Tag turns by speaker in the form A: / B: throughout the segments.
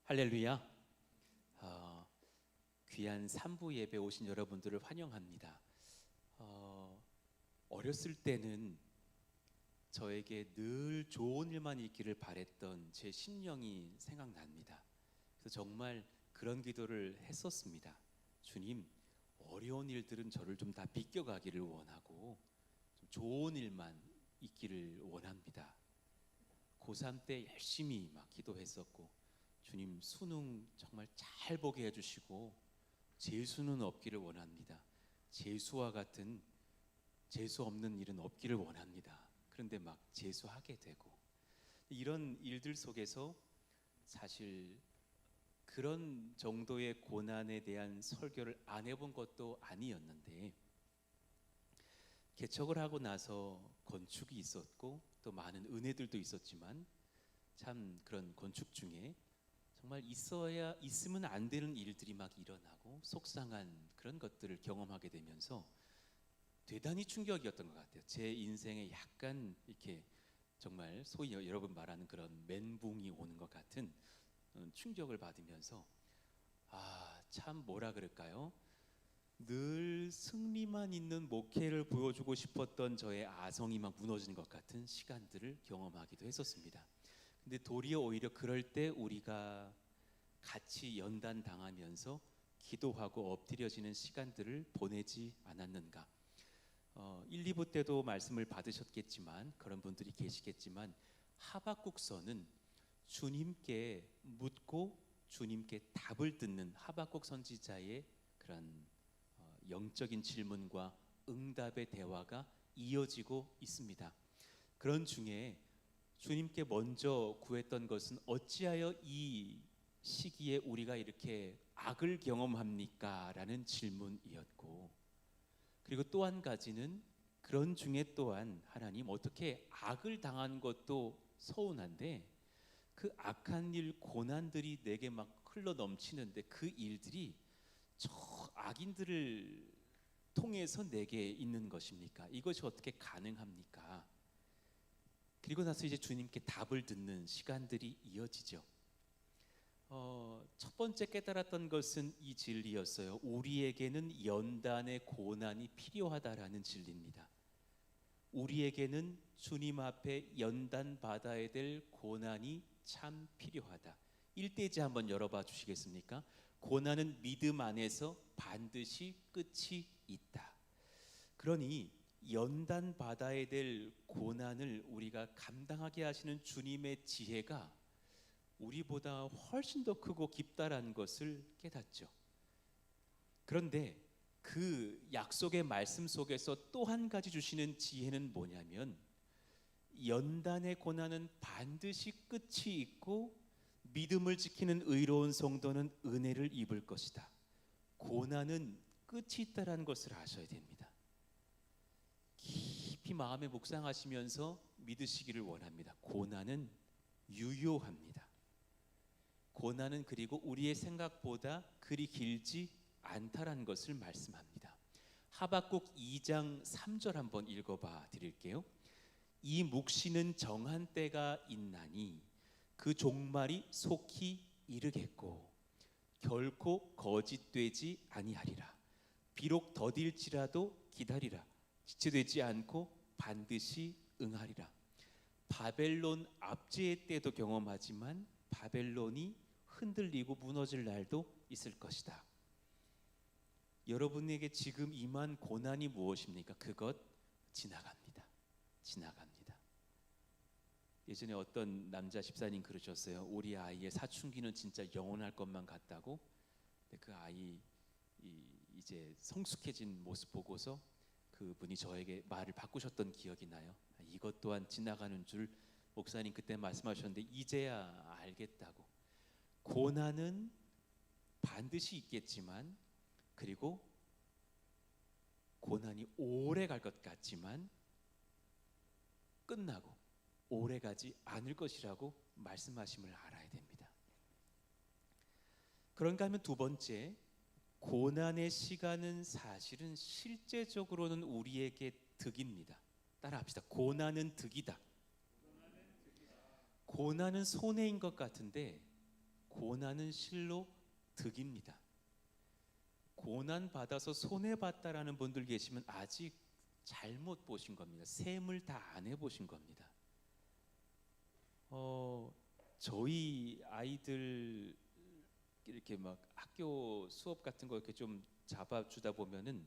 A: 할렐루야. 귀한 삼부 예배 오신 여러분들을 환영합니다. 어렸을 때는 저에게 늘 좋은 일만 있기를 바랬던 제 심령이 생각납니다. 그래서 정말 그런 기도를 했었습니다. 주님, 어려운 일들은 저를 좀 다 비껴가기를 원하고 좀 좋은 일만 있기를 원합니다. 고3 때 열심히 막 기도했었고, 주님 수능 정말 잘 보게 해주시고 재수는 없기를 원합니다. 재수와 같은 재수 없는 일은 없기를 원합니다. 그런데 막 재수하게 되고, 이런 일들 속에서 사실 그런 정도의 고난에 대한 설교를 안 해본 것도 아니었는데, 개척을 하고 나서 건축이 있었고 또 많은 은혜들도 있었지만, 참 그런 건축 중에 정말 있으면 안 되는 일들이 막 일어나고 속상한 그런 것들을 경험하게 되면서 대단히 충격이었던 것 같아요. 제 인생에 약간 이렇게 정말 소위 여러분 말하는 그런 멘붕이 오는 것 같은 충격을 받으면서, 참 뭐라 그럴까요? 늘 승리만 있는 목회를 보여주고 싶었던 저의 아성이 막 무너지는 것 같은 시간들을 경험하기도 했었습니다. 근데 도리어 오히려 그럴 때 우리가 같이 연단 당하면서 기도하고 엎드려지는 시간들을 보내지 않았는가. 1, 2부 때도 말씀을 받으셨겠지만, 그런 분들이 계시겠지만, 하박국서는 주님께 묻고 주님께 답을 듣는 하박국 선지자의 그런 영적인 질문과 응답의 대화가 이어지고 있습니다. 그런 중에 주님께 먼저 구했던 것은 어찌하여 이 시기에 우리가 이렇게 악을 경험합니까? 라는 질문이었고, 그리고 또 한 가지는 그런 중에 또한 하나님, 어떻게 악을 당한 것도 서운한데 그 악한 일, 고난들이 내게 막 흘러 넘치는데 그 일들이 저 악인들을 통해서 내게 있는 것입니까? 이것이 어떻게 가능합니까? 그리고 나서 이제 주님께 답을 듣는 시간들이 이어지죠. 첫 번째 깨달았던 것은 이 진리였어요. 우리에게는 연단의 고난이 필요하다라는 진리입니다. 우리에게는 주님 앞에 연단 받아야 될 고난이 참 필요하다. 1대지 한번 열어봐 주시겠습니까? 고난은 믿음 안에서 반드시 끝이 있다. 그러니 연단 받아야 될 고난을 우리가 감당하게 하시는 주님의 지혜가 우리보다 훨씬 더 크고 깊다라는 것을 깨닫죠. 그런데 그 약속의 말씀 속에서 또 한 가지 주시는 지혜는 뭐냐면, 연단의 고난은 반드시 끝이 있고 믿음을 지키는 의로운 성도는 은혜를 입을 것이다. 고난은 끝이 있다라는 것을 아셔야 됩니다. 깊이 마음에 묵상하시면서 믿으시기를 원합니다. 고난은 유효합니다. 고난은 그리고 우리의 생각보다 그리 길지 않다라는 것을 말씀합니다. 하박국 2장 3절 한번 읽어봐 드릴게요. 이 묵시는 정한 때가 있나니 그 종말이 속히 이르겠고 결코 거짓되지 아니하리라. 비록 더딜지라도 기다리라. 지체되지 않고 반드시 응하리라. 바벨론 압제의 때도 경험하지만 바벨론이 흔들리고 무너질 날도 있을 것이다. 여러분에게 지금 임한 고난이 무엇입니까? 그것 지나갑니다. 지나갑니다. 예전에 어떤 남자 집사님 그러셨어요. 우리 아이의 사춘기는 진짜 영원할 것만 같다고. 근데 그 아이 이제 성숙해진 모습 보고서 그분이 저에게 말을 바꾸셨던 기억이 나요. 이것 또한 지나가는 줄 목사님 그때 말씀하셨는데 이제야 알겠다고. 고난은 반드시 있겠지만, 그리고 고난이 오래 갈 것 같지만 끝나고 오래 가지 않을 것이라고 말씀하심을 알아야 됩니다. 그런가 하면 두 번째, 고난의 시간은 사실은 실제적으로는 우리에게 득입니다. 따라합시다. 고난은 득이다. 고난은 손해인 것 같은데 고난은 실로 득입니다. 고난 받아서 손해 봤다라는 분들 계시면 아직 잘못 보신 겁니다. 셈을 다 안 해보신 겁니다. 저희 아이들 이렇게 막 학교 수업 같은 거 이렇게 좀 잡아주다 보면은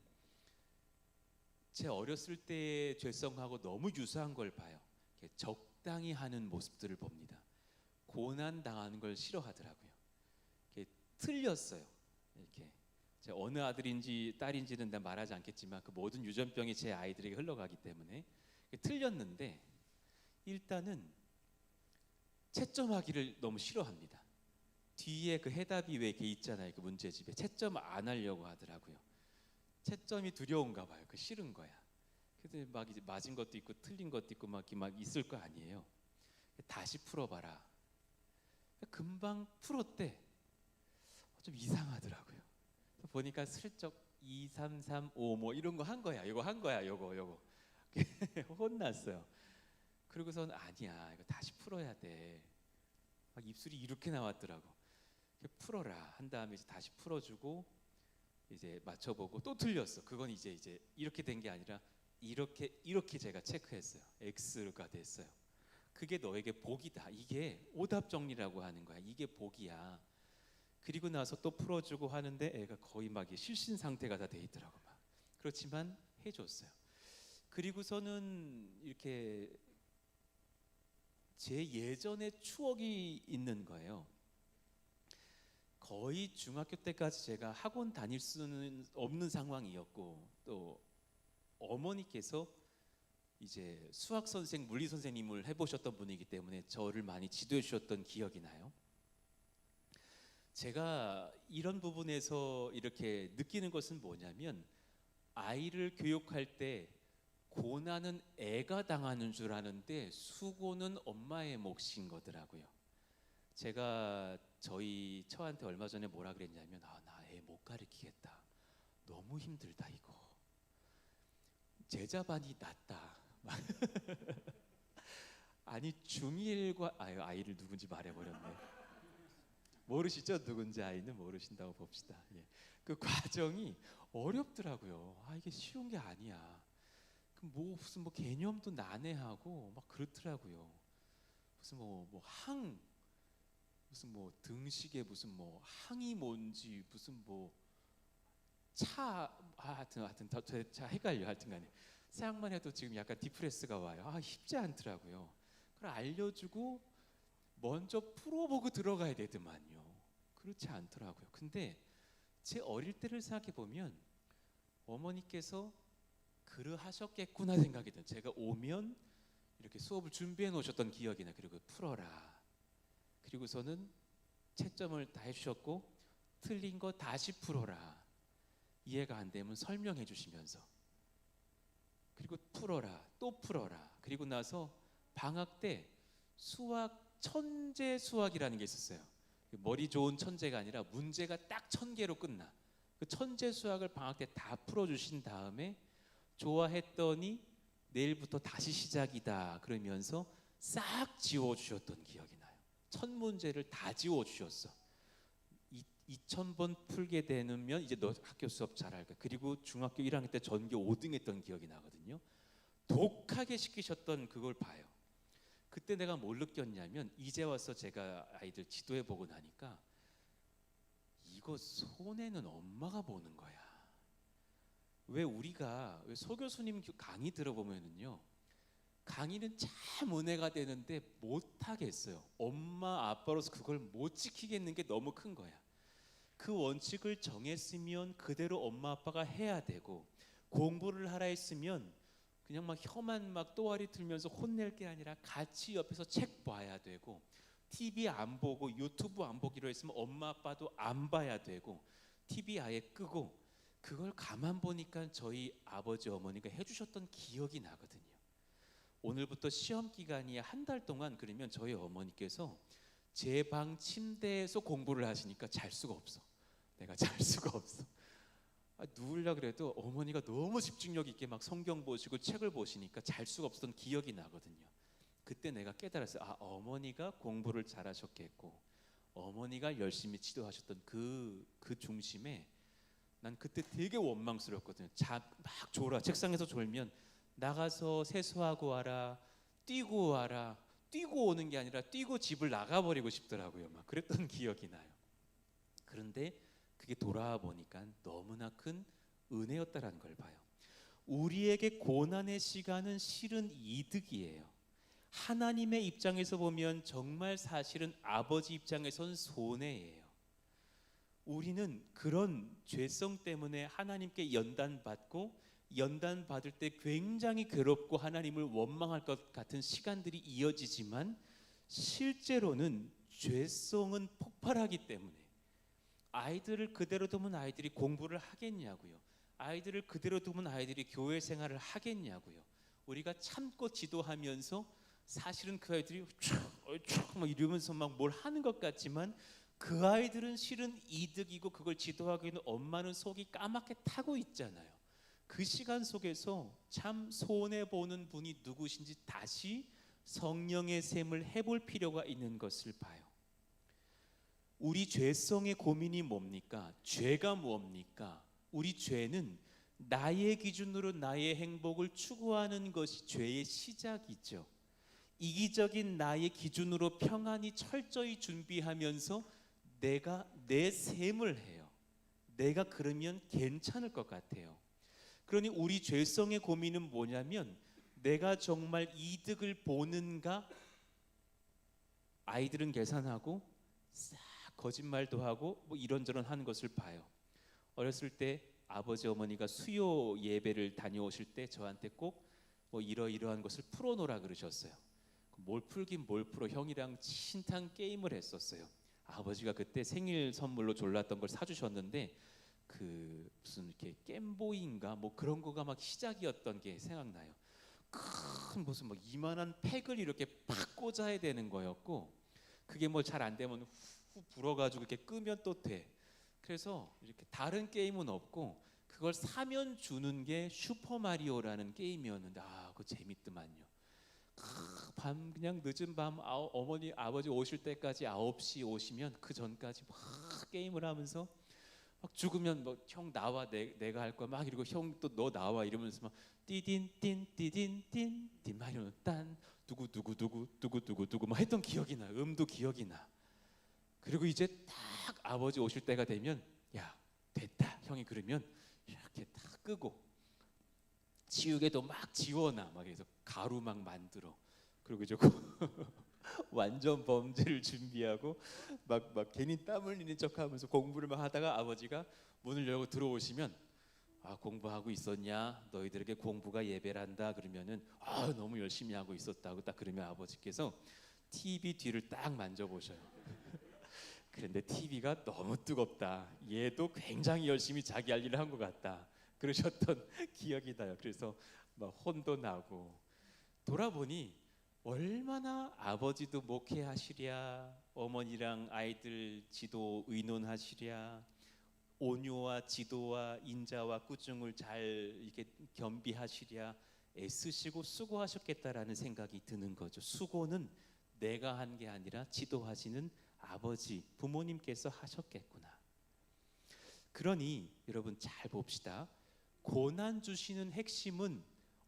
A: 제 어렸을 때의 죄성하고 너무 유사한 걸 봐요. 이렇게 적당히 하는 모습들을 봅니다. 고난 당하는 걸 싫어하더라고요. 이렇게 틀렸어요. 이렇게 제 어느 아들인지 딸인지는 난 말하지 않겠지만 그 모든 유전병이 제 아이들에게 흘러가기 때문에 틀렸는데 일단은 채점하기를 너무 싫어합니다. 뒤에 그 해답이 왜 이렇게 있잖아요. 그 문제집에 채점 안 하려고 하더라고요. 채점이 두려운가 봐요. 그 싫은 거야. 그래서 막 이제 맞은 것도 있고 틀린 것도 있고 막 있을 거 아니에요. 다시 풀어봐라. 금방 풀었대. 좀 이상하더라고요. 보니까 슬쩍 2, 3, 3, 5 뭐 이런 거 한 거야. 이거 한 거야. 요거. 혼났어요. 그러고선 아니야. 이거 다시 풀어야 돼. 막 입술이 이렇게 나왔더라고. 풀어라 한 다음에 이제 다시 풀어주고 이제 맞춰보고 또 틀렸어. 그건 이제 이렇게 된 게 아니라 이렇게 제가 체크했어요. X가 됐어요. 그게 너에게 복이다. 이게 오답 정리라고 하는 거야. 이게 복이야. 그리고 나서 또 풀어주고 하는데 애가 거의 막 실신 상태가 다 돼 있더라고 막. 그렇지만 해줬어요. 그리고서는 이렇게 제 예전의 추억이 있는 거예요. 거의 중학교 때까지 제가 학원 다닐 수는 없는 상황이었고 또 어머니께서 이제 수학 선생, 물리 선생님을 해보셨던 분이기 때문에 저를 많이 지도해 주셨던 기억이 나요. 제가 이런 부분에서 이렇게 느끼는 것은 뭐냐면 아이를 교육할 때 고난은 애가 당하는 줄 아는데 수고는 엄마의 몫인 거더라고요. 제가 저희 처한테 얼마 전에 뭐라 그랬냐면 나 애 못 가르치겠다. 너무 힘들다 이거. 제자반이 낫다. 아니 중1과 아이를 누군지 말해버렸네. 모르시죠? 누군지 아이는 모르신다고 봅시다. 예. 그 과정이 어렵더라고요. 이게 쉬운 게 아니야. 무슨 개념도 난해하고 막 그렇더라고요. 무슨 무슨 등식에 무슨 항이 뭔지 무슨 하여튼 다 헷갈려. 하여튼간에 생각만 해도 지금 약간 디프레스가 와요. 쉽지 않더라고요. 그걸 알려주고 먼저 풀어보고 들어가야 되더만요. 그렇지 않더라고요. 근데 제 어릴 때를 생각해 보면 어머니께서 그러하셨겠구나 생각이 들어요. 제가 오면 이렇게 수업을 준비해 놓으셨던 기억이 나요. 그리고 풀어라. 그리고서는 채점을 다 해주셨고 틀린 거 다시 풀어라. 이해가 안 되면 설명해 주시면서 그리고 풀어라. 또 풀어라. 그리고 나서 방학 때 천재 수학이라는 게 있었어요. 머리 좋은 천재가 아니라 문제가 딱 1000개로 끝나. 그 천재 수학을 방학 때 다 풀어주신 다음에 좋아했더니 내일부터 다시 시작이다 그러면서 싹 지워주셨던 기억이 나요. 1000문제를 다 지워주셨어. 2000번 풀게 되면 이제 너 학교 수업 잘할 거야. 그리고 중학교 1학년 때 전교 5등 했던 기억이 나거든요. 독하게 시키셨던 그걸 봐요. 그때 내가 뭘 느꼈냐면 이제 와서 제가 아이들 지도해보고 나니까 이거 손해는 엄마가 보는 거야. 왜 우리가 소 교수님 강의 들어보면은요, 강의는 참 은혜가 되는데 못하겠어요. 엄마 아빠로서 그걸 못 지키겠는 게 너무 큰 거야. 그 원칙을 정했으면 그대로 엄마 아빠가 해야 되고, 공부를 하라 했으면 그냥 막 혀만 막 또아리 틀면서 혼낼 게 아니라 같이 옆에서 책 봐야 되고, TV 안 보고 유튜브 안 보기로 했으면 엄마 아빠도 안 봐야 되고, TV 아예 끄고. 그걸 가만 보니까 저희 아버지 어머니가 해주셨던 기억이 나거든요. 오늘부터 시험 기간이 한 달 동안 그러면 저희 어머니께서 제 방 침대에서 공부를 하시니까 잘 수가 없어. 내가 잘 수가 없어. 누우려고 그래도 어머니가 너무 집중력 있게 막 성경 보시고 책을 보시니까 잘 수가 없었던 기억이 나거든요. 그때 내가 깨달았어요. 어머니가 공부를 잘하셨겠고 어머니가 열심히 지도하셨던 그 중심에 난 그때 되게 원망스럽거든요. 막 졸아. 책상에서 졸면 나가서 세수하고 와라, 뛰고 와라. 뛰고 오는 게 아니라 뛰고 집을 나가버리고 싶더라고요. 막 그랬던 기억이 나요. 그런데 그게 돌아와 보니까 너무나 큰 은혜였다라는 걸 봐요. 우리에게 고난의 시간은 실은 이득이에요. 하나님의 입장에서 보면 정말 사실은 아버지 입장에선 손해예요. 우리는 그런 죄성 때문에 하나님께 연단받고 연단받을 때 굉장히 괴롭고 하나님을 원망할 것 같은 시간들이 이어지지만 실제로는 죄성은 폭발하기 때문에 아이들을 그대로 두면 아이들이 공부를 하겠냐고요. 아이들을 그대로 두면 아이들이 교회 생활을 하겠냐고요. 우리가 참고 지도하면서 사실은 그 아이들이 막 이러면서 막 뭘 하는 것 같지만 그 아이들은 실은 이득이고 그걸 지도하기에는 엄마는 속이 까맣게 타고 있잖아요. 그 시간 속에서 참 손해보는 분이 누구신지 다시 성령의 셈을 해볼 필요가 있는 것을 봐요. 우리 죄성의 고민이 뭡니까? 죄가 뭡니까? 우리 죄는 나의 기준으로 나의 행복을 추구하는 것이 죄의 시작이죠. 이기적인 나의 기준으로 평안히 철저히 준비하면서 내가 내 셈을 해요. 내가 그러면 괜찮을 것 같아요. 그러니 우리 죄성의 고민은 뭐냐면 내가 정말 이득을 보는가? 아이들은 계산하고 싹 거짓말도 하고 뭐 이런저런 하는 것을 봐요. 어렸을 때 아버지 어머니가 수요 예배를 다녀오실 때 저한테 꼭 뭐 이러이러한 것을 풀어놓으라 그러셨어요. 뭘 풀긴 뭘 풀어. 형이랑 신탄 게임을 했었어요. 아버지가 그때 생일 선물로 졸랐던 걸 사주셨는데 그 무슨 이렇게 겜보이인가 뭐 그런 거가 막 시작이었던 게 생각나요. 큰 무슨 뭐 이만한 팩을 이렇게 팍 꽂아야 되는 거였고 그게 뭐 잘 안 되면 후 불어가지고 이렇게 끄면 또 돼. 그래서 이렇게 다른 게임은 없고 그걸 사면 주는 게 슈퍼마리오라는 게임이었는데 그거 재밌더만요. 밤 그냥 늦은 밤 어머니 아버지 오실 때까지 9시 오시면 그 전까지 막 게임을 하면서 막 죽으면 뭐 형 나와 내가 할 거야 막 이러고 형 또 너 나와 이러면서 막 띠딘 딘 띠딘 딘딘 이러면 딴 누구 누구 누구 누구 누구 누구 막 했던 기억이 나. 음도 기억이 나. 그리고 이제 딱 아버지 오실 때가 되면 야 됐다 형이 그러면 이렇게 딱 끄고 지우개도 막 지워놔 막 해서 가루 막 만들어. 그리고 이제 완전 범죄를 준비하고 막 괜히 땀 흘리는 척하면서 공부를 막 하다가 아버지가 문을 열고 들어오시면 공부하고 있었냐? 너희들에게 공부가 예배란다. 그러면은 너무 열심히 하고 있었다고 딱 그러면 아버지께서 TV 뒤를 딱 만져보셔요. 그런데 TV가 너무 뜨겁다. 얘도 굉장히 열심히 자기 할 일을 한 것 같다. 그러셨던 기억이 나요. 그래서 막 혼도 나고 돌아보니 얼마나 아버지도 목회하시랴, 어머니랑 아이들 지도 의논하시랴, 온유와 지도와 인자와 꾸중을 잘 이렇게 겸비하시랴 애쓰시고 수고하셨겠다라는 생각이 드는 거죠. 수고는 내가 한 게 아니라 지도하시는 아버지, 부모님께서 하셨겠구나. 그러니 여러분 잘 봅시다. 고난 주시는 핵심은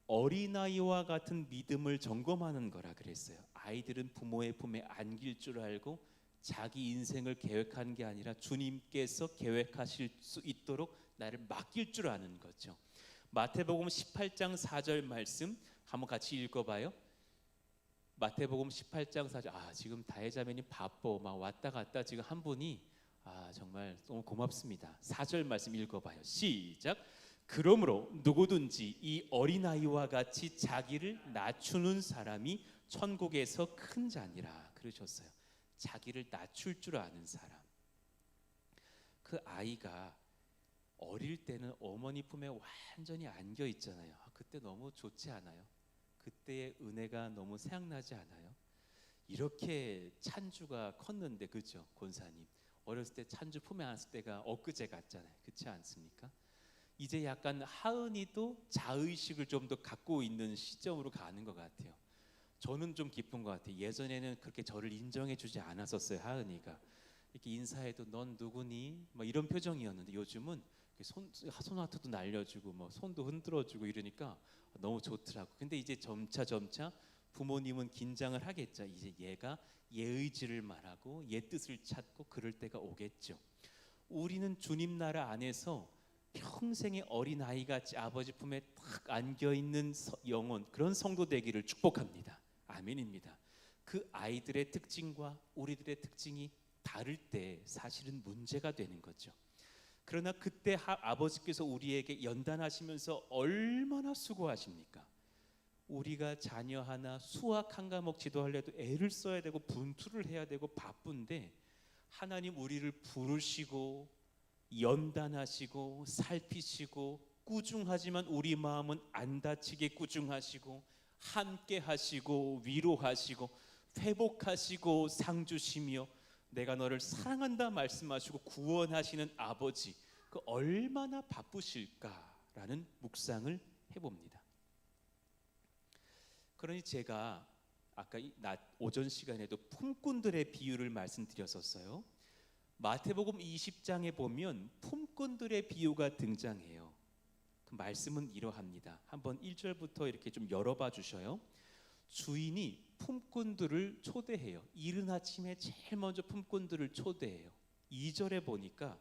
A: 어린아이와 같은 믿음을 점검하는 거라 그랬어요. 아이들은 부모의 품에 안길 줄 알고 자기 인생을 계획하는 게 아니라 주님께서 계획하실 수 있도록 나를 맡길 줄 아는 거죠. 마태복음 18장 4절 말씀 한번 같이 읽어봐요. 마태복음 18장 4절. 지금 다혜자매님 바빠 막 왔다 갔다 지금 한 분이 정말 너무 고맙습니다. 4절 말씀 읽어봐요. 시작. 그러므로 누구든지 이 어린아이와 같이 자기를 낮추는 사람이 천국에서 큰 자니라 그러셨어요. 자기를 낮출 줄 아는 사람. 그 아이가 어릴 때는 어머니 품에 완전히 안겨 있잖아요. 그때 너무 좋지 않아요? 그때의 은혜가 너무 생각나지 않아요? 이렇게 찬주가 컸는데 그죠? 권사님 어렸을 때 찬주 품에 안았을 때가 엊그제 같잖아요. 그렇지 않습니까? 이제 약간 하은이도 자의식을 좀 더 갖고 있는 시점으로 가는 것 같아요. 저는 좀 깊은 것 같아요. 예전에는 그렇게 저를 인정해 주지 않았었어요. 하은이가 이렇게 인사해도 넌 누구니? 뭐 이런 표정이었는데 요즘은 손하트도 날려주고 뭐 손도 흔들어주고 이러니까 너무 좋더라고. 근데 이제 점차 부모님은 긴장을 하겠죠. 이제 얘가 얘 의지를 말하고 얘 뜻을 찾고 그럴 때가 오겠죠. 우리는 주님 나라 안에서 평생의 어린 아이 같이 아버지 품에 딱 안겨 있는 영혼, 그런 성도 되기를 축복합니다. 아멘입니다. 그 아이들의 특징과 우리들의 특징이 다를 때 사실은 문제가 되는 거죠. 그러나 그때 아버지께서 우리에게 연단하시면서 얼마나 수고하십니까? 우리가 자녀 하나 수학 한 과목 지도하려도 애를 써야 되고 분투를 해야 되고 바쁜데, 하나님 우리를 부르시고 연단하시고 살피시고 꾸중하지만 우리 마음은 안 다치게 꾸중하시고 함께 하시고 위로하시고 회복하시고 상 주시며 내가 너를 사랑한다 말씀하시고 구원하시는 아버지, 그 얼마나 바쁘실까라는 묵상을 해봅니다. 그러니 제가 아까 낮 오전 시간에도 품꾼들의 비유를 말씀드렸었어요. 마태복음 20장에 보면 품꾼들의 비유가 등장해요. 그 말씀은 이러합니다. 한번 1절부터 이렇게 좀 열어봐 주셔요. 주인이 품꾼들을 초대해요. 이른 아침에 제일 먼저 품꾼들을 초대해요. 2절에 보니까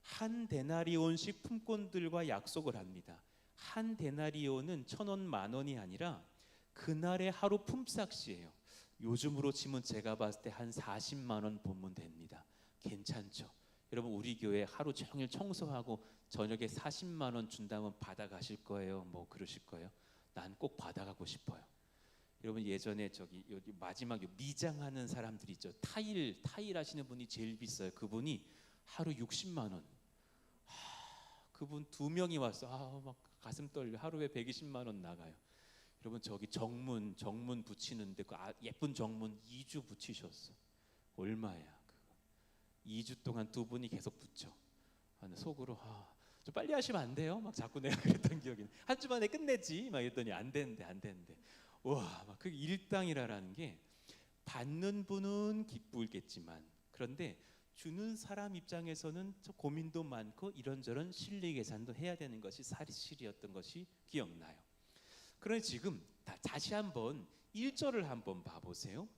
A: 한 데나리온씩 품꾼들과 약속을 합니다. 한 데나리온은 1,000원, 10,000원이 아니라 그날의 하루 품삯이에요. 요즘으로 치면 제가 봤을 때 한 40만 원 보면 됩니다. 괜찮죠? 여러분, 우리 교회 하루 종일 청소하고 저녁에 40만 원 준다면 받아가실 거예요? 뭐 그러실 거예요? 난 꼭 받아가고 싶어요. 여러분, 예전에 저기 여기 마지막 미장하는 사람들 있죠. 타일 하시는 분이 제일 비싸요. 그분이 하루 60만 원. 그분 2명이 와서 막 가슴 떨려. 하루에 120만 원 나가요. 여러분, 저기 정문 붙이는데 그 예쁜 정문 2주 붙이셨어. 얼마야 그거? 2주 동안 2분이 계속 붙여. 속으로 좀 빨리 하시면 안 돼요? 막 자꾸 내가 그랬던 기억이. 한 주 만에 끝냈지 막 이랬더니 안 되는데. 와, 막 그 일당이라는 게 받는 분은 기쁘겠지만, 그런데 주는 사람 입장에서는 고민도 많고 이런저런 실리 계산도 해야 되는 것이 사실이었던 것이 기억나요. 그러니 지금 다시 한번 1절을 한번 봐보세요.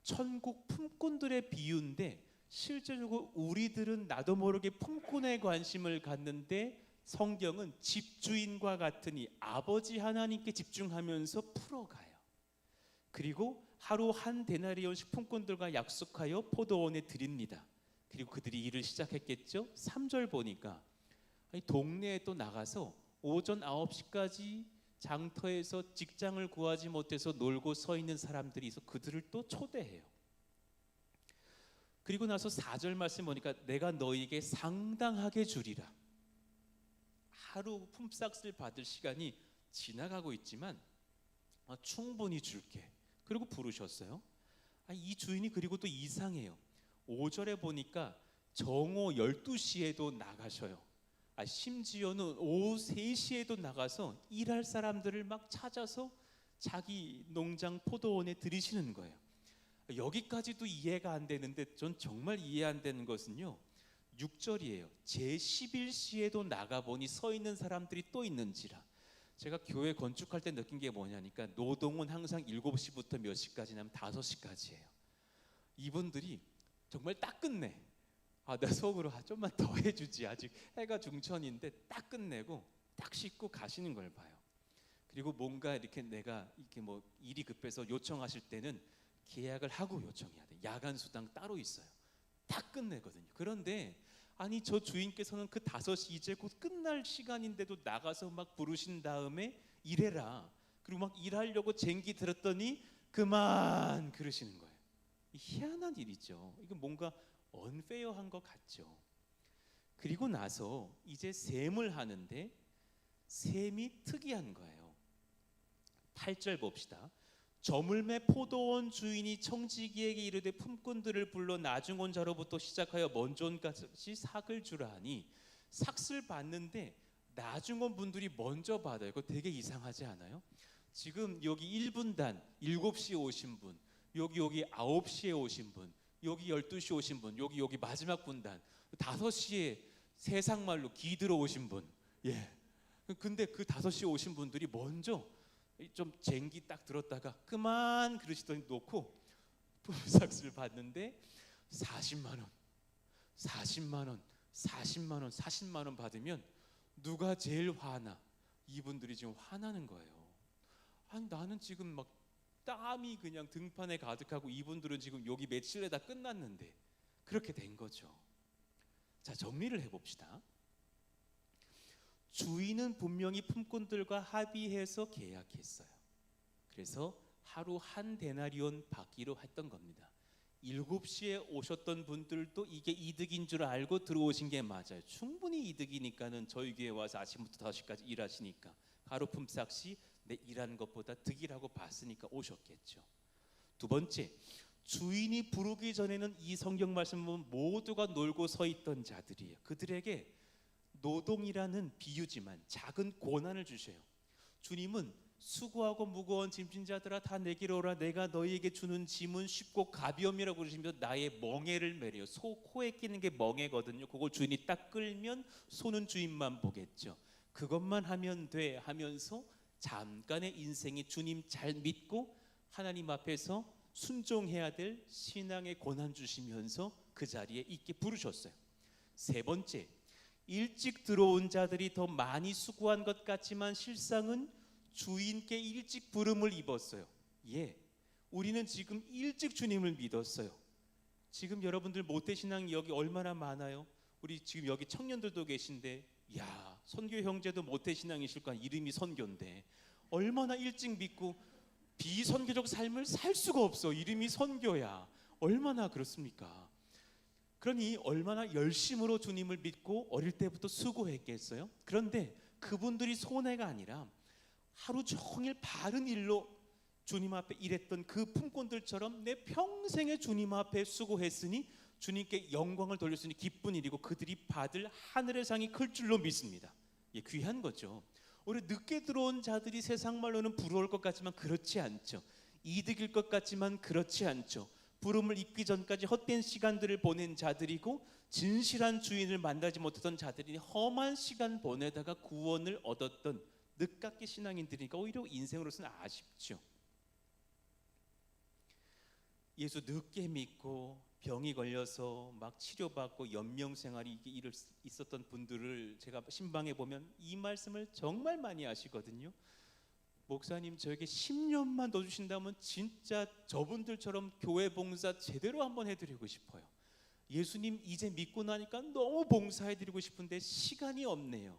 A: 천국 품꾼들의 비유인데 실제적으로 우리들은 나도 모르게 품꾼에 관심을 갖는데 성경은 집주인과 같으니 아버지 하나님께 집중하면서 풀어가요. 그리고 하루 한 데나리온씩 품꾼들과 약속하여 포도원에 드립니다. 그리고 그들이 일을 시작했겠죠. 3절 보니까 동네에 또 나가서 오전 9시까지 장터에서 직장을 구하지 못해서 놀고 서 있는 사람들이 있어 그들을 또 초대해요. 그리고 나서 4절 말씀 보니까 내가 너에게 상당하게 주리라. 하루 품삯을 받을 시간이 지나가고 있지만 충분히 줄게. 그리고 부르셨어요. 이 주인이 그리고 또 이상해요. 5절에 보니까 정오 12시에도 나가셔요. 심지어는 오후 3시에도 나가서 일할 사람들을 막 찾아서 자기 농장 포도원에 들이시는 거예요. 여기까지도 이해가 안 되는데 전 정말 이해 안 되는 것은요, 6절이에요. 제11시에도 나가보니 서 있는 사람들이 또 있는지라. 제가 교회 건축할 때 느낀 게 뭐냐니까 노동은 항상 7시부터 몇 시까지냐면 5시까지예요. 이분들이 정말 딱 끝내. 내 속으로 좀만 더 해주지, 아직 해가 중천인데 딱 끝내고 딱 씻고 가시는 걸 봐요. 그리고 뭔가 이렇게 내가 이렇게 뭐 일이 급해서 요청하실 때는 계약을 하고 요청해야 돼. 야간 수당 따로 있어요. 딱 끝내거든요. 그런데 저 주인께서는 그 5시 이제 곧 끝날 시간인데도 나가서 막 부르신 다음에 일해라. 그리고 막 일하려고 쟁기 들었더니 그만 그러시는 거예요. 희한한 일이죠. 이거 뭔가 언페어한 것 같죠. 그리고 나서 이제 셈을 하는데 셈이 특이한 거예요. 8절 봅시다. 저물매 포도원 주인이 청지기에게 이르되 품꾼들을 불러 나중 온 자로부터 시작하여 먼저 온까지 삭을 주라 하니, 삭을 받는데 나중 온 분들이 먼저 받아요. 그거 되게 이상하지 않아요? 지금 여기 1분단 7시에 오신 분, 여기 9시에 오신 분, 여기 12시 오신 분, 여기 마지막 분단 5시에 세상 말로 기 들어오신 분. 예. 근데 그 5시에 오신 분들이 먼저 좀 쟁기 딱 들었다가 그만 그러시더니 놓고 품삯을 받는데 40만 원, 40만 원, 40만 원, 40만 원 받으면 누가 제일 화나? 이분들이 지금 화나는 거예요. 아니 나는 지금 막 땀이 그냥 등판에 가득하고 이분들은 지금 여기 며칠에 다 끝났는데 그렇게 된 거죠. 자, 정리를 해봅시다. 주인은 분명히 품꾼들과 합의해서 계약했어요. 그래서 하루 한 데나리온 받기로 했던 겁니다. 7시에 오셨던 분들도 이게 이득인 줄 알고 들어오신 게 맞아요. 충분히 이득이니까는 저희 교회 와서 아침부터 5시까지 일하시니까 하루 품삯이 내 일한 것보다 득이라고 봤으니까 오셨겠죠. 두 번째, 주인이 부르기 전에는 이 성경 말씀 보면 모두가 놀고 서 있던 자들이에요. 그들에게 노동이라는 비유지만 작은 고난을 주셔요. 주님은 수고하고 무거운 짐진 자들아 다 내게로 오라, 내가 너희에게 주는 짐은 쉽고 가벼움이라고 그러시면서 나의 멍에를 매려요. 소 코에 끼는 게 멍에거든요. 그걸 주인이 딱 끌면 소는 주인만 보겠죠. 그것만 하면 돼 하면서 잠깐의 인생에 주님 잘 믿고 하나님 앞에서 순종해야 될 신앙의 고난 주시면서 그 자리에 있게 부르셨어요. 세 번째, 일찍 들어온 자들이 더 많이 수고한 것 같지만 실상은 주인께 일찍 부름을 입었어요. 예, 우리는 지금 일찍 주님을 믿었어요. 지금 여러분들 모태신앙이 여기 얼마나 많아요? 우리 지금 여기 청년들도 계신데, 야, 선교 형제도 모태신앙이실 거야. 이름이 선교인데 얼마나 일찍 믿고 비선교적 삶을 살 수가 없어. 이름이 선교야. 얼마나 그렇습니까? 그러니 얼마나 열심으로 주님을 믿고 어릴 때부터 수고했겠어요? 그런데 그분들이 손해가 아니라 하루 종일 바른 일로 주님 앞에 일했던 그 품꾼들처럼 내 평생에 주님 앞에 수고했으니 주님께 영광을 돌렸으니 기쁜 일이고 그들이 받을 하늘의 상이 클 줄로 믿습니다. 예, 귀한 거죠. 우리 늦게 들어온 자들이 세상 말로는 부러울 것 같지만 그렇지 않죠. 이득일 것 같지만 그렇지 않죠. 부름을 입기 전까지 헛된 시간들을 보낸 자들이고 진실한 주인을 만나지 못했던 자들이 험한 시간 보내다가 구원을 얻었던 늦깎이 신앙인들이니까 오히려 인생으로서는 아쉽죠. 예수 늦게 믿고 병이 걸려서 막 치료받고 연명생활이 있었던 분들을 제가 신방에 보면 이 말씀을 정말 많이 하시거든요. 목사님 저에게 10년만 더 주신다면 진짜 저분들처럼 교회 봉사 제대로 한번 해드리고 싶어요. 예수님 이제 믿고 나니까 너무 봉사해드리고 싶은데 시간이 없네요.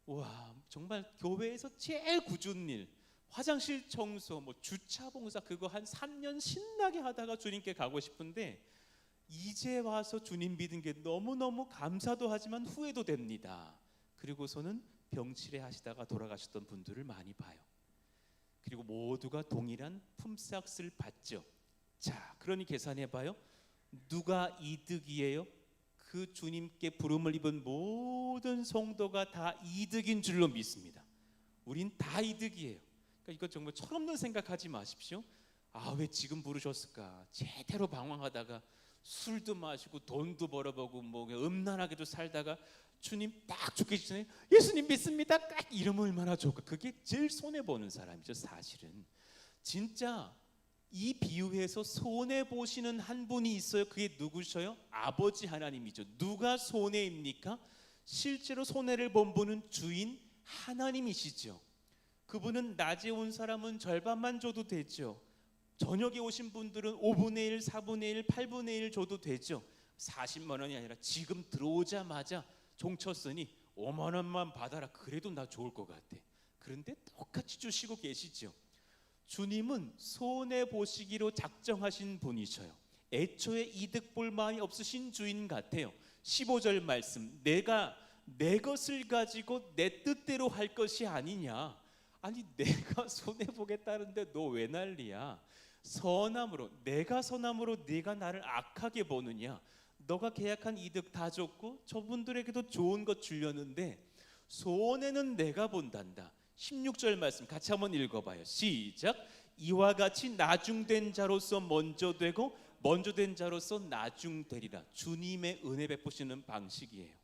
A: 와, 정말 교회에서 제일 꾸준한 일, 화장실 청소, 뭐 주차 봉사 그거 한 3년 신나게 하다가 주님께 가고 싶은데 이제 와서 주님 믿은 게 너무너무 감사도 하지만 후회도 됩니다. 그리고서는 병치레 하시다가 돌아가셨던 분들을 많이 봐요. 그리고 모두가 동일한 품삯을 받죠. 자, 그러니 계산해봐요. 누가 이득이에요? 그 주님께 부름을 입은 모든 성도가 다 이득인 줄로 믿습니다. 우린 다 이득이에요. 그러니까 이거 정말 철없는 생각하지 마십시오. 아, 왜 지금 부르셨을까? 제대로 방황하다가 술도 마시고 돈도 벌어보고 뭐 음란하게도 살다가 주님 딱 죽기 전에 예수님 믿습니다 딱 이러면 얼마나 좋을까. 그게 제일 손해보는 사람이죠. 사실은 진짜 이 비유에서 손해보시는 한 분이 있어요. 그게 누구셔요? 아버지 하나님이죠. 누가 손해입니까? 실제로 손해를 본 분은 주인 하나님이시죠. 그분은 낮에 온 사람은 절반만 줘도 되죠. 저녁에 오신 분들은 5분의 1, 4분의 1, 8분의 1 줘도 되죠. 40만 원이 아니라 지금 들어오자마자 종쳤으니 5만 원만 받아라. 그래도 나 좋을 것 같아. 그런데 똑같이 주시고 계시죠. 주님은 손해보시기로 작정하신 분이셔요. 애초에 이득 볼 마음이 없으신 주인 같아요. 15절 말씀, 내가 내 것을 가지고 내 뜻대로 할 것이 아니냐. 아니 내가 손해보겠다는데 너 왜 난리야. 선함으로, 내가 선함으로 네가 나를 악하게 보느냐. 너가 계약한 이득 다 줬고 저분들에게도 좋은 것 주려는데 손해는 내가 본단다. 16절 말씀 같이 한번 읽어봐요. 시작. 이와 같이 나중된 자로서 먼저 되고 먼저 된 자로서 나중 되리라. 주님의 은혜 베푸시는 방식이에요.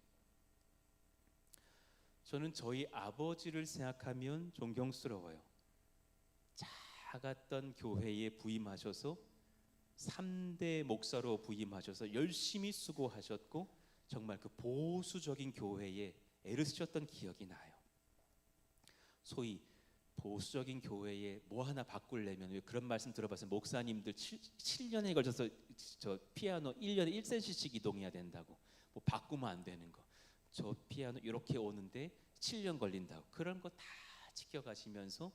A: 저는 저희 아버지를 생각하면 존경스러워요. 작았던 교회에 부임하셔서 3대 목사로 부임하셔서 열심히 수고하셨고 정말 그 보수적인 교회에 애를 쓰셨던 기억이 나요. 소위 보수적인 교회에 뭐 하나 바꾸려면, 왜 그런 말씀 들어봤어요? 목사님들 7년에 걸쳐서 저 피아노 1년에 1cm씩 이동해야 된다고. 뭐 바꾸면 안 되는 거. 저 피아노 이렇게 오는데 7년 걸린다고. 그런 거 다 지켜가시면서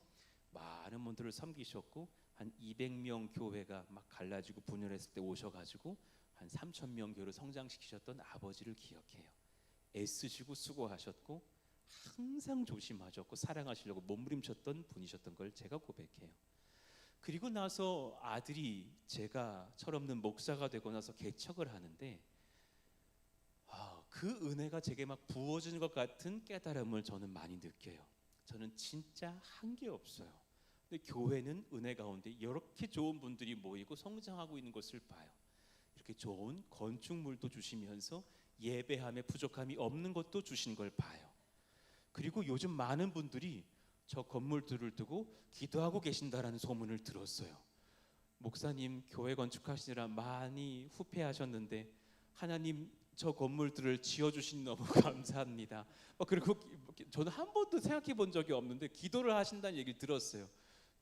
A: 많은 분들을 섬기셨고, 한 200명 교회가 막 갈라지고 분열했을 때 오셔가지고 한 3,000명 교회를 성장시키셨던 아버지를 기억해요. 애쓰시고 수고하셨고 항상 조심하셨고 사랑하시려고 몸부림쳤던 분이셨던 걸 제가 고백해요. 그리고 나서 아들이 제가 철없는 목사가 되고 나서 개척을 하는데 그 은혜가 제게 막 부어지는 것 같은 깨달음을 저는 많이 느껴요. 저는 진짜 한 게 없어요. 근데 교회는 은혜 가운데 이렇게 좋은 분들이 모이고 성장하고 있는 것을 봐요. 이렇게 좋은 건축물도 주시면서 예배함에 부족함이 없는 것도 주신 걸 봐요. 그리고 요즘 많은 분들이 저 건물들을 두고 기도하고 계신다라는 소문을 들었어요. 목사님 교회 건축하시느라 많이 후회하셨는데 하나님 저 건물들을 지어주시니 너무 감사합니다. 그리고 저는 한 번도 생각해 본 적이 없는데 기도를 하신다는 얘기를 들었어요.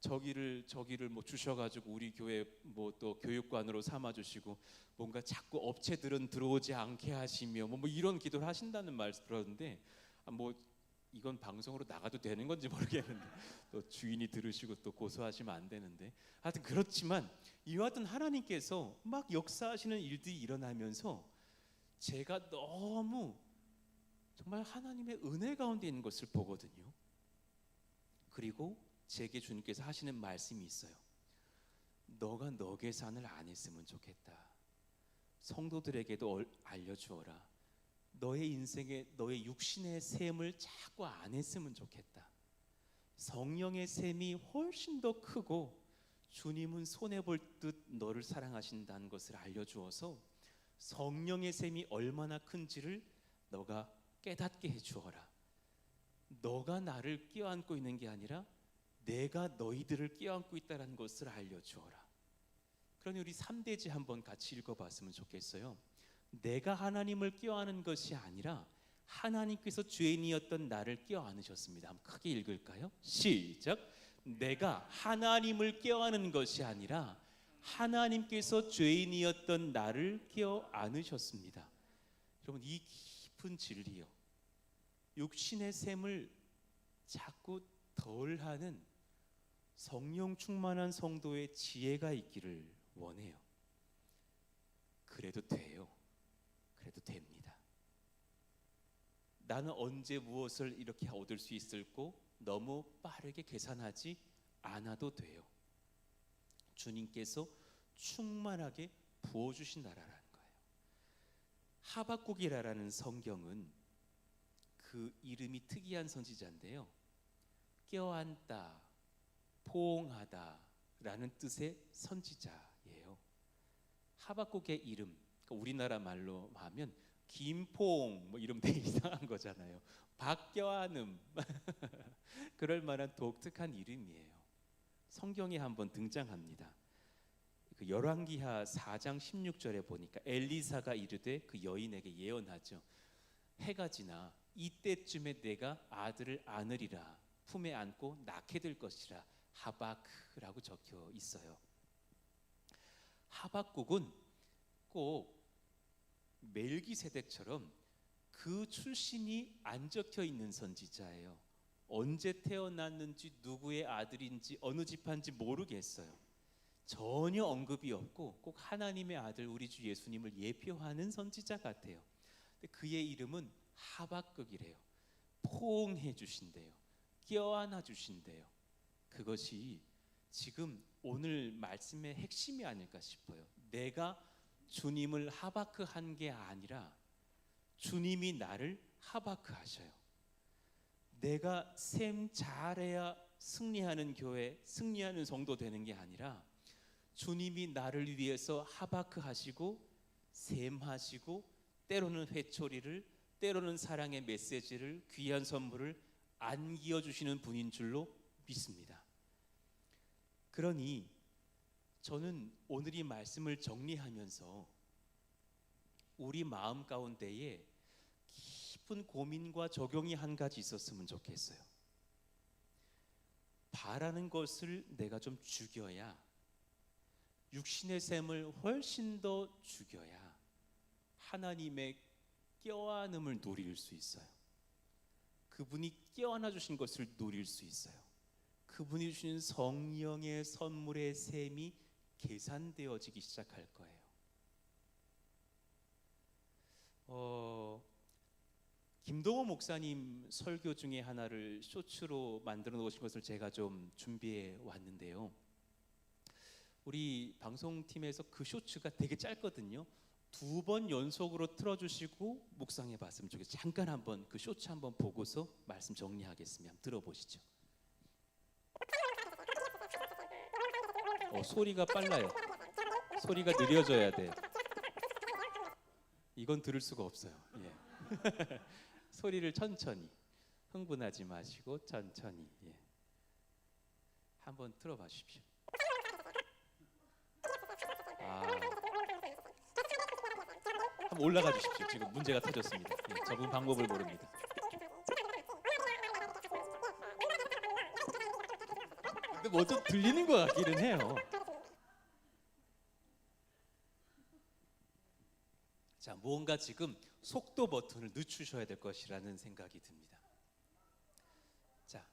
A: 저기를 뭐 주셔가지고 우리 교회 뭐 또 교육관으로 삼아주시고 뭔가 자꾸 업체들은 들어오지 않게 하시며 뭐 이런 기도를 하신다는 말씀 들었는데 뭐 이건 방송으로 나가도 되는 건지 모르겠는데 또 주인이 들으시고 또 고소하시면 안 되는데 하여튼 그렇지만 이와 같은 하나님께서 막 역사하시는 일들이 일어나면서 제가 너무 정말 하나님의 은혜 가운데 있는 것을 보거든요. 그리고 제게 주님께서 하시는 말씀이 있어요. 너가 너 계산을 안 했으면 좋겠다. 성도들에게도 알려주어라. 너의 인생에 너의 육신의 셈을 자꾸 안 했으면 좋겠다. 성령의 셈이 훨씬 더 크고 주님은 손해볼 듯 너를 사랑하신다는 것을 알려주어서 성령의 셈이 얼마나 큰지를 너가 깨닫게 해주어라. 너가 나를 껴안고 있는 게 아니라 내가 너희들을 껴안고 있다는 것을 알려주어라. 그러니 우리 3대지 한번 같이 읽어봤으면 좋겠어요. 내가 하나님을 껴안은 것이 아니라 하나님께서 죄인이었던 나를 껴안으셨습니다. 한번 크게 읽을까요? 시작. 내가 하나님을 껴안은 것이 아니라 하나님께서 죄인이었던 나를 껴안으셨습니다. 여러분 이 깊은 진리요. 육신의 셈을 자꾸 덜하는 성령 충만한 성도의 지혜가 있기를 원해요. 그래도 돼요. 그래도 됩니다. 나는 언제 무엇을 이렇게 얻을 수 있을고 너무 빠르게 계산하지 않아도 돼요. 주님께서 충만하게 부어주신다라는 거예요. 하박국이라는 성경은 그 이름이 특이한 선지자인데요. 껴안다, 포옹하다 라는 뜻의 선지자예요. 하박국의 이름, 그러니까 우리나라 말로 하면 김포옹 뭐 이름 되게 이상한 거잖아요. 박껴안음 그럴 만한 독특한 이름이에요. 성경에 한번 등장합니다. 그 열왕기하 4장 16절에 보니까 엘리사가 이르되 그 여인에게 예언하죠. 해가 지나 이때쯤에 내가 아들을 안으리라. 품에 안고 낳게 될 것이라. 하박라고 적혀 있어요. 하박국은 꼭 멜기세덱처럼 그 출신이 안 적혀 있는 선지자예요. 언제 태어났는지 누구의 아들인지 어느 집안지 모르겠어요. 전혀 언급이 없고 꼭 하나님의 아들 우리 주 예수님을 예표하는 선지자 같아요. 근데 그의 이름은 하박국이래요. 포옹해 주신대요. 껴안아 주신대요. 그것이 지금 오늘 말씀의 핵심이 아닐까 싶어요. 내가 주님을 하바크한 게 아니라 주님이 나를 하바크하셔요. 내가 셈 잘해야 승리하는 교회, 승리하는 성도 되는 게 아니라 주님이 나를 위해서 하바크하시고 셈하시고 때로는 회초리를 때로는 사랑의 메시지를 귀한 선물을 안기어 주시는 분인 줄로 믿습니다. 그러니 저는 오늘 이 말씀을 정리하면서 우리 마음 가운데에 깊은 고민과 적용이 한 가지 있었으면 좋겠어요. 바라는 것을 내가 좀 죽여야, 육신의 셈을 훨씬 더 죽여야 하나님의 껴안음을 누릴 수 있어요. 그분이 껴안아 주신 것을 누릴 수 있어요. 그분이 주신 성령의 선물의 셈이 계산되어지기 시작할 거예요. 김동호 목사님 설교 중에 하나를 쇼츠로 만들어 놓으신 것을 제가 좀 준비해 왔는데요. 우리 방송팀에서 그 쇼츠가 되게 짧거든요. 2번 연속으로 틀어주시고 묵상해 봤으면 좋겠어요. 잠깐 한번 그 쇼츠 한번 보고서 말씀 정리하겠습니다. 한번 들어보시죠. 소리가 빨라요. 소리가 느려져야 돼. 이건 들을 수가 없어요. 예. 소리를 천천히, 흥분하지 마시고 천천히. 예. 한번 들어봐 주십시오. 한번 올라가 주십시오. 지금 문제가 터졌습니다. 예, 저분 방법을 모릅니다. 근데 뭐 좀 들리는 것 같기는 해요. 자, 무언가 지금 속도 버튼을 늦추셔야 될 것이라는 생각이 듭니다. 자,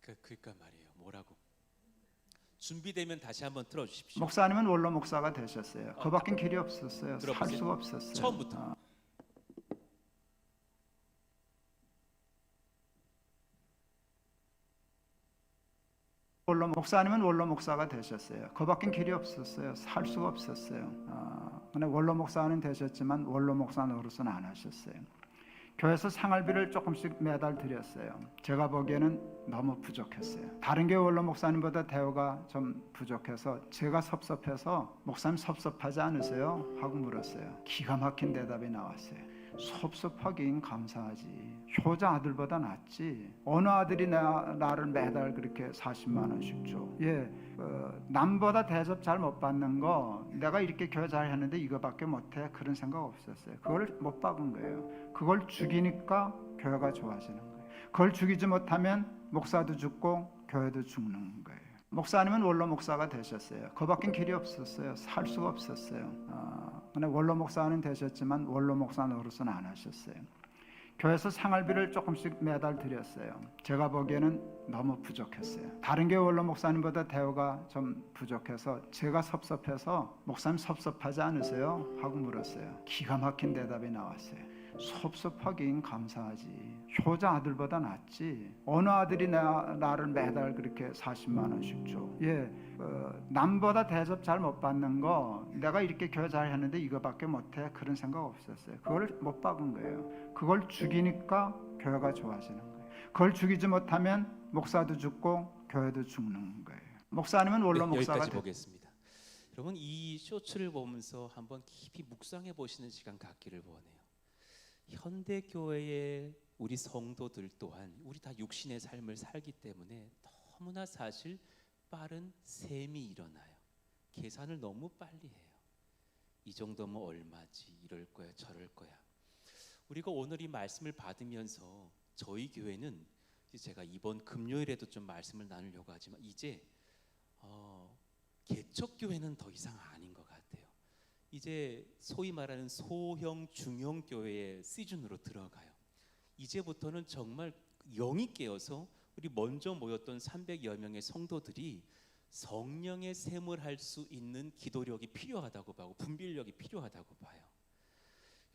A: 그러니까 말이에요. 뭐라고? 준비되면 다시 한번 틀어주십시오.
B: 목사님은 원로 목사가 되셨어요. 그 밖엔 길이 없었어요. 살 수가 없었어요.
A: 처음부터.
B: 목사님은 원로 목사가 되셨어요. 그 밖엔 길이 없었어요. 살 수가 없었어요. 근데 원로 목사는 되셨지만 원로 목사 노릇은 안 하셨어요. 교회에서 생활비를 조금씩 매달 드렸어요. 제가 보기에는 너무 부족했어요. 다른 교회 원로 목사님보다 대우가 좀 부족해서 제가 섭섭해서 목사님 섭섭하지 않으세요? 하고 물었어요. 기가 막힌 대답이 나왔어요. 섭섭하긴 감사하지. 효자 아들보다 낫지. 어느 아들이 나를 매달 그렇게 40만 원씩 줘. 예, 남보다 대접 잘 못 받는 거 내가 이렇게 교회 잘 했는데 이거밖에 못해. 그런 생각 없었어요. 그걸 못 박은 거예요. 그걸 죽이니까 교회가 좋아지는 거예요. 그걸 죽이지 못하면 목사도 죽고 교회도 죽는 거예요. 목사님은 원로 목사가 되셨어요. 그 밖엔 길이 없었어요. 살 수가 없었어요. 근데 원로 목사는 되셨지만 원로 목사 노릇은 안 하셨어요. 교회에서 생활비를 조금씩 매달 드렸어요. 제가 보기에는 너무 부족했어요. 다른 교회 원로 목사님보다 대우가 좀 부족해서 제가 섭섭해서 목사님 섭섭하지 않으세요? 하고 물었어요. 기가 막힌 대답이 나왔어요. 섭섭하긴 감사하지. 효자 아들보다 낫지. 어느 아들이 나를 매달 그렇게 40만 원씩 줘. 예, 남보다 대접 잘 못 받는 거 내가 이렇게 교회 잘 했는데 이거밖에 못해. 그런 생각 없었어요. 그걸 못 박은 거예요. 그걸 죽이니까 교회가 좋아지는 거예요. 그걸 죽이지 못하면 목사도 죽고 교회도 죽는 거예요. 목사님은 원로 목사가
A: 여기까지 보겠습니다. 여러분, 이 쇼츠를 보면서 한번 깊이 묵상해 보시는 시간 갖기를 원해요. 현대 교회의 우리 성도들 또한 우리 다 육신의 삶을 살기 때문에 너무나 사실 빠른 셈이 일어나요. 계산을 너무 빨리 해요. 이 정도면 얼마지? 이럴 거야, 저럴 거야. 우리가 오늘 이 말씀을 받으면서 저희 교회는 제가 이번 금요일에도 좀 말씀을 나누려고 하지만 이제 개척교회는 더 이상 아닌 것 같아요. 이제 소위 말하는 소형 중형 교회의 시즌으로 들어가요. 이제부터는 정말 영이 깨어서 우리 먼저 모였던 300여 명의 성도들이 성령의 셈을 할 수 있는 기도력이 필요하다고 봐요. 분별력이 필요하다고 봐요.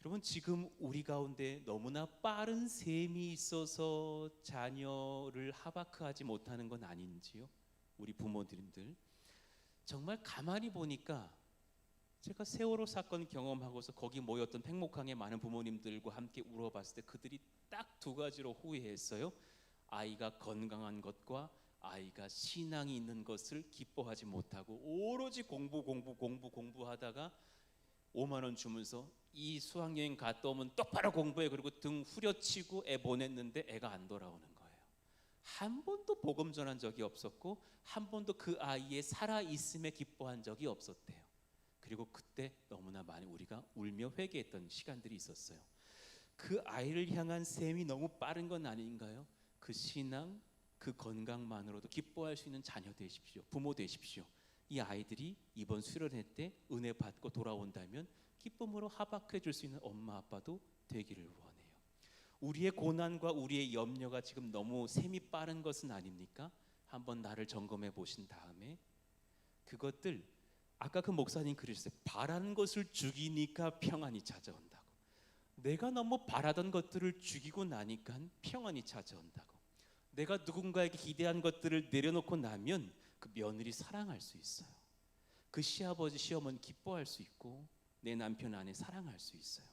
A: 여러분, 지금 우리 가운데 너무나 빠른 셈이 있어서 자녀를 하바크하지 못하는 건 아닌지요? 우리 부모님들 정말 가만히 보니까 제가 세월호 사건 경험하고서 거기 모였던 팽목항의 많은 부모님들과 함께 울어봤을 때 그들이 딱 2가지로 후회했어요. 아이가 건강한 것과 아이가 신앙이 있는 것을 기뻐하지 못하고 오로지 공부하다가 5만 원 주면서 이 수학여행 갔다 오면 똑바로 공부해, 그리고 등 후려치고 애 보냈는데 애가 안 돌아오는 거예요. 한 번도 복음 전한 적이 없었고 한 번도 그 아이의 살아있음에 기뻐한 적이 없었대요. 그리고 그때 너무나 많이 우리가 울며 회개했던 시간들이 있었어요. 그 아이를 향한 셈이 너무 빠른 건 아닌가요? 그 신앙, 그 건강만으로도 기뻐할 수 있는 자녀 되십시오. 부모 되십시오. 이 아이들이 이번 수련회 때 은혜 받고 돌아온다면 기쁨으로 하박해 줄 수 있는 엄마 아빠도 되기를 원해요. 우리의 고난과 우리의 염려가 지금 너무 셈이 빠른 것은 아닙니까? 한번 나를 점검해 보신 다음에 그것들, 아까 그 목사님 그러셨어요. 바라는 것을 죽이니까 평안이 찾아온다고. 내가 너무 바라던 것들을 죽이고 나니까 평안이 찾아온다고. 내가 누군가에게 기대한 것들을 내려놓고 나면 그 며느리 사랑할 수 있어요. 그 시아버지 시어머니 기뻐할 수 있고 내 남편 아내 사랑할 수 있어요.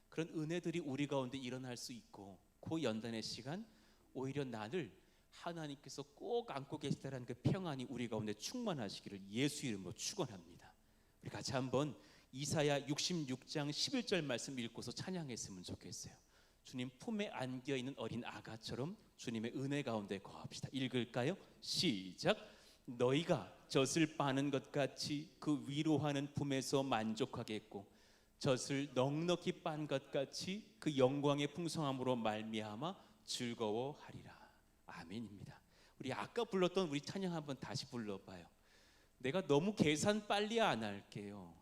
A: 그런 은혜들이 우리 가운데 일어날 수 있고 그 연단의 시간 오히려 나를 하나님께서 꼭 안고 계시다라는 그 평안이 우리 가운데 충만하시기를 예수 이름으로 축원합니다. 우리 같이 한번 이사야 66장 11절 말씀 읽고서 찬양했으면 좋겠어요. 주님 품에 안겨있는 어린 아가처럼 주님의 은혜 가운데 거합시다. 읽을까요? 시작. 너희가 젖을 빠는 것 같이 그 위로하는 품에서 만족하겠고 젖을 넉넉히 빤 것 같이 그 영광의 풍성함으로 말미암아 즐거워하리라. 아멘입니다. 우리 아까 불렀던 우리 찬양 한번 다시 불러봐요. 내가 너무 계산 빨리 안 할게요.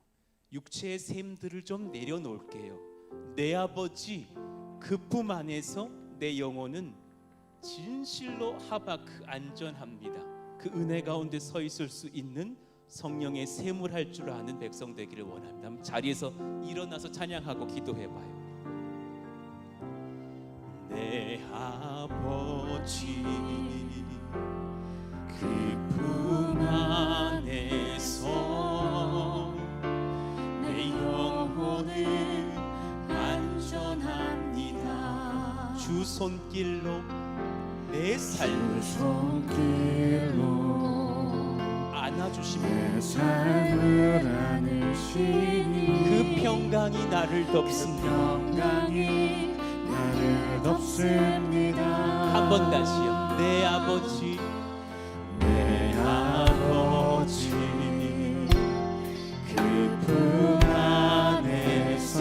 A: 육체의 셈들을 좀 내려놓을게요. 내 아버지 그 품 안에서 내 영혼은 진실로 하바크 안전합니다. 그 은혜 가운데 서 있을 수 있는 성령의 셈을 할 줄 아는 백성 되기를 원합니다. 자리에서 일어나서 찬양하고 기도해봐요. 내 아버지 그 품 안에서 내 영혼은 안전합니다. 주 손길로 내 삶을 안아주시며
C: 내 삶을 안으시니
A: 그 평강이 나를 덮습니다.
C: 평강이 나를 덮습니다.
A: 한 번 다시요. 내 아버지
C: 내 아버지 그 품 안에서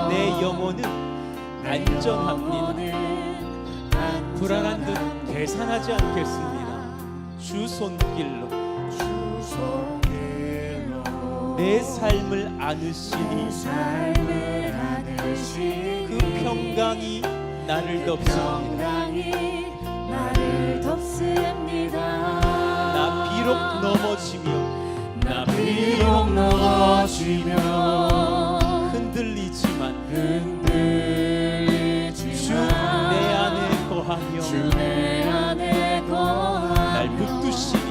A: 내 영혼은 안전합니다. 불안한 듯 계산하지 않겠습니다. 주 손길로 내 삶을 안으시니 그 평강이 나를 덮습니다. 나 비록 넘어지며 흔들리지만 주 내 안에 거하며 날 붙드시니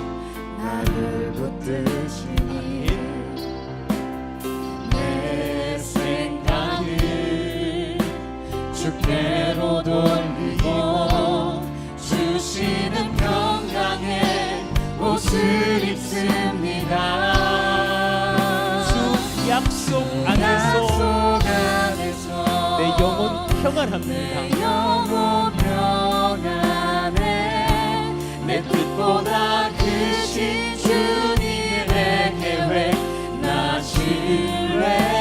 C: 내 생각을 주께로 돌리고 주시는 평강의 옷을 입습니다.
A: 주 약속 안에서 내 영혼 평안합니다.
C: 내 뜻보다 크신 주님의 계획 나 신뢰해.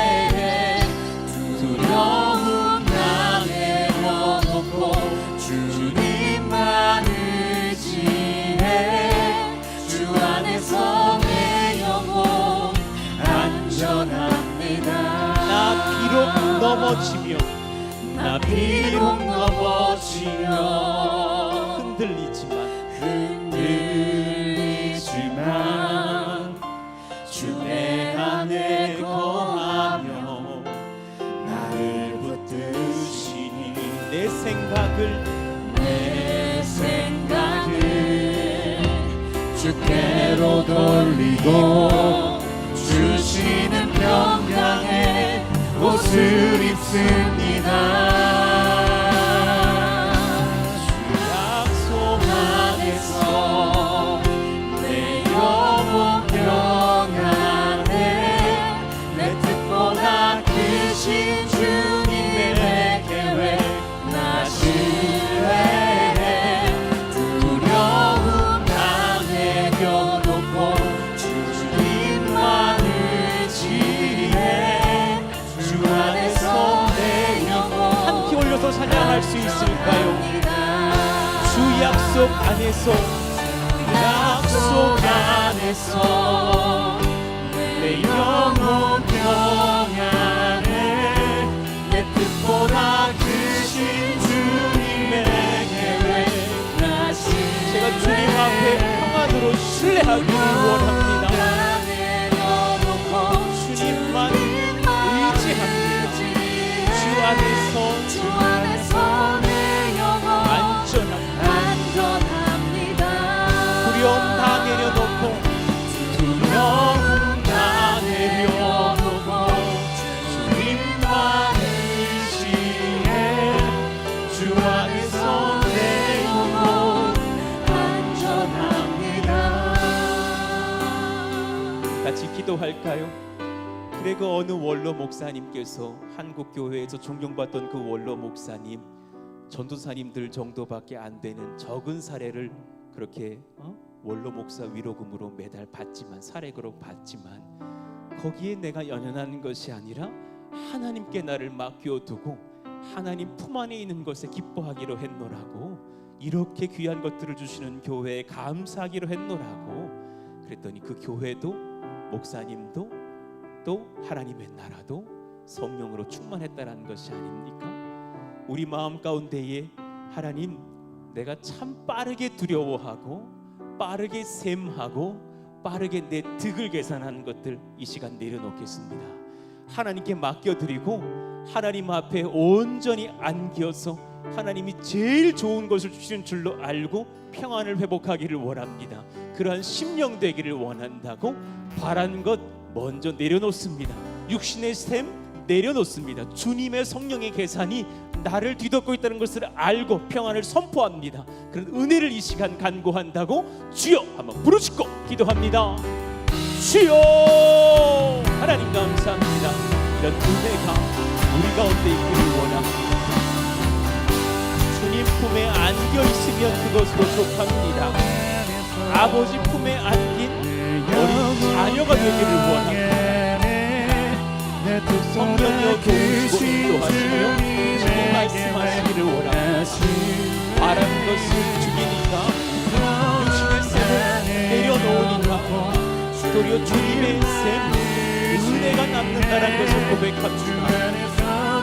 C: 두려움 나 내려놓고 주님만 의지해. 주 안에서 내 영혼 안전합니다.
A: 나 비록 넘어지며 흔들리지만
C: 주 내 안에 거하며 나를 붙드시니
A: 내 생각을
C: 주께로 돌리고 주시는 평강의 옷을 입습니다. 주 약속 안에서
A: 안에서 찬양할 수 있을까요? 주 약속 안에서, 약속 안에서 내 영혼 평안해. 내 뜻보다 크신 주님의 계획, 제가 주님 앞에 평안으로 신뢰하기를 원합니다. 주님만 의지합니다. 주 안에서 내 영혼 안전합니다. 두려움 다 내려놓고, 두려움 다 내려놓고 주님만 의지해. 주 안에서 내 영혼 안전합니다. 같이 기도할까요? 그리고 어느 원로 목사님께서 한국 교회에서 존경받던 그 원로 목사님, 전도사님들 정도밖에 안 되는 적은 사례를 그렇게 원로 목사 위로금으로 매달 받지만, 사례로 받지만, 거기에 내가 연연하는 것이 아니라 하나님께 나를 맡겨두고 하나님 품 안에 있는 것에 기뻐하기로 했노라고, 이렇게 귀한 것들을 주시는 교회에 감사하기로 했노라고. 그랬더니 그 교회도 목사님도 또 하나님의 나라도 성령으로 충만했다라는 것이 아닙니까? 우리 마음 가운데에 하나님, 내가 참 빠르게 두려워하고 빠르게 셈하고 빠르게 내 득을 계산하는 것들 이 시간 내려놓겠습니다. 하나님께 맡겨드리고 하나님 앞에 온전히 안겨서 하나님이 제일 좋은 것을 주시는 줄로 알고 평안을 회복하기를 원합니다. 그러한 심령 되기를 원한다고 바란 것 먼저 내려놓습니다. 육신의 셈 내려놓습니다. 주님의 성령의 계산이 나를 뒤덮고 있다는 것을 알고 평안을 선포합니다. 그런 은혜를 이 시간 간구한다고 주여 한번 부르짖고 기도합니다. 주여, 하나님 감사합니다. 이런 은혜가 우리 가운데 있기를 원합니다. 주님 품에 안겨 있으면 그것으로 족합니다. 아버지 품에 안긴 어린 자녀가 되기를 원합니다. 성령이여 도우시고 인도하시며 주님 말씀하시기를 원합니다. 바라는 것을 죽이니까, 육신의 셈을 내려놓으니까 도리어 주님의 셈, 은혜가 남는다는 것을 고백합니다.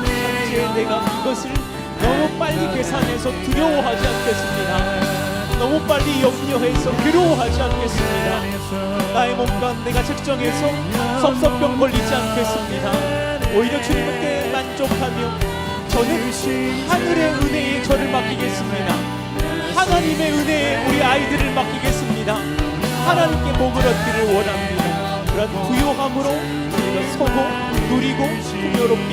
A: 현재 내가 그것을 너무 빨리 계산해서 두려워하지 않겠습니다. 너무 빨리 염려해서 괴로워하지 않겠습니다. 나의 몸과 내가 책정해서 섭섭병 걸리지 않겠습니다. 오히려 주님께 만족하며 저는 하늘의 은혜에 저를 맡기겠습니다. 하나님의 은혜에 우리 아이들을 맡기겠습니다. 하나님께 복을 얻기를 원합니다. 그런 부요함으로 우리가 서고 누리고 풍요롭게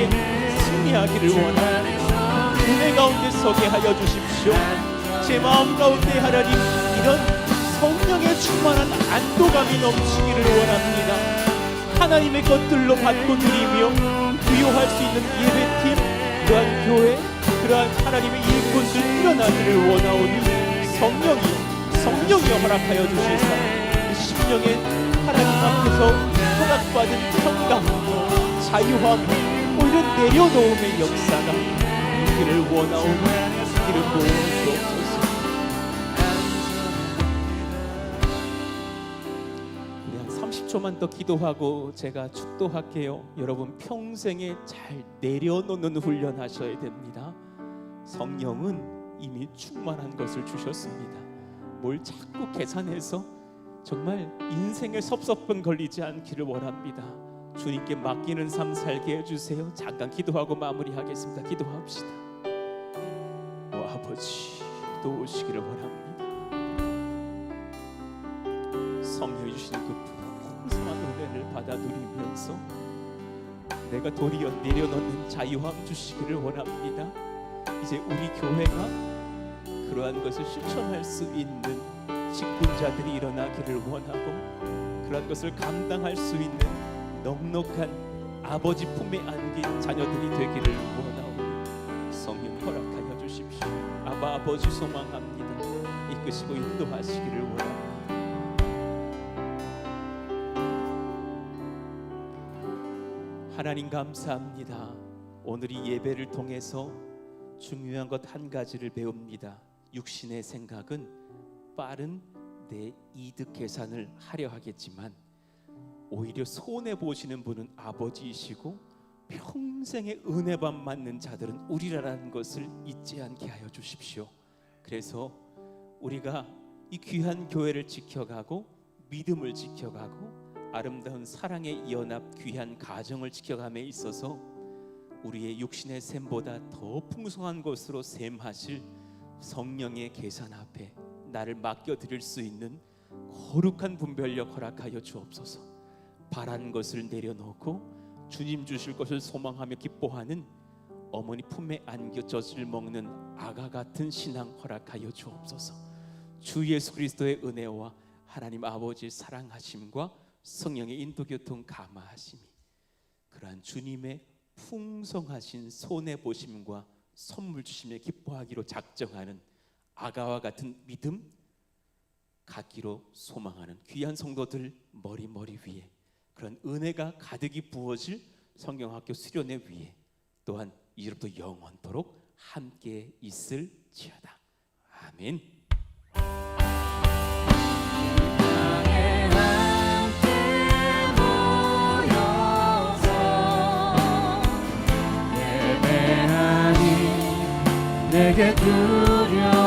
A: 승리하기를 원합니다. 은혜 가운데 서게 하여 주십시오. 제 마음 가운데 하나님, 이런 성령의 충만한 안도감이 넘치기를 원합니다. 하나님의 것들로 받고 누리며 부요할 수 있는 예배팀, 그러한 교회, 그러한 하나님의 일꾼들 일어나기를 원하오니 성령이여 허락하여 주시사 이 심령에 하나님 앞에서 허락받은 평강, 자유함, 오히려 내려놓음의 역사가 있기를 원하오니 이를 보옵소서. 우리 한 30초만 더 기도하고 제가 축도할게요. 여러분 평생에 잘 내려놓는 훈련 하셔야 됩니다. 성령은 이미 충만한 것을 주셨습니다. 뭘 자꾸 계산해서 정말 인생에 섭섭은 걸리지 않기를 원합니다. 주님께 맡기는 삶 살게 해주세요. 잠깐 기도하고 마무리하겠습니다. 기도합시다. 아버지 도우시기를 원합니다. 성령이 주시는 그 풍성한 은혜를 받아 누리면서 내가 도리어 내려놓는 자유함 주시기를 원합니다. 이제 우리 교회가 그러한 것을 실천할 수 있는 직분자들이 일어나기를 원하고, 그러한 것을 감당할 수 있는 넉넉한 아버지 품에 안긴 자녀들이 되기를 원하오니 성령 허락하여 주십시오. 아버지 소망합니다. 이끄시고 인도하시기를 원합니다. 하나님 감사합니다. 오늘 이 예배를 통해서 중요한 것 한 가지를 배웁니다. 육신의 생각은 빠른 내 이득 계산을 하려 하겠지만 오히려 손해 보시는 분은 아버지이시고 평생의 은혜만 받는 자들은 우리라는 것을 잊지 않게 하여 주십시오. 그래서 우리가 이 귀한 교회를 지켜가고 믿음을 지켜가고 아름다운 사랑의 연합 귀한 가정을 지켜감에 있어서 우리의 육신의 셈보다 더 풍성한 것으로 셈하실 성령의 계산 앞에 나를 맡겨드릴 수 있는 거룩한 분별력 허락하여 주옵소서. 바란 것을 내려놓고 주님 주실 것을 소망하며 기뻐하는 어머니 품에 안겨 젖을 먹는 아가 같은 신앙 허락하여 주옵소서. 주 예수 그리스도의 은혜와 하나님 아버지의 사랑하심과 성령의 인도교통 감화하심이 그러한 주님의 풍성하신 손해 보심과 선물 주심에 기뻐하기로 작정하는 아가와 같은 믿음 갖기로 소망하는 귀한 성도들 머리 위에 그런 은혜가 가득히 부어질 성경학교 수련회 위에 또한 이제부터 영원토록 함께 있을지어다. 아멘.
C: 내게 두려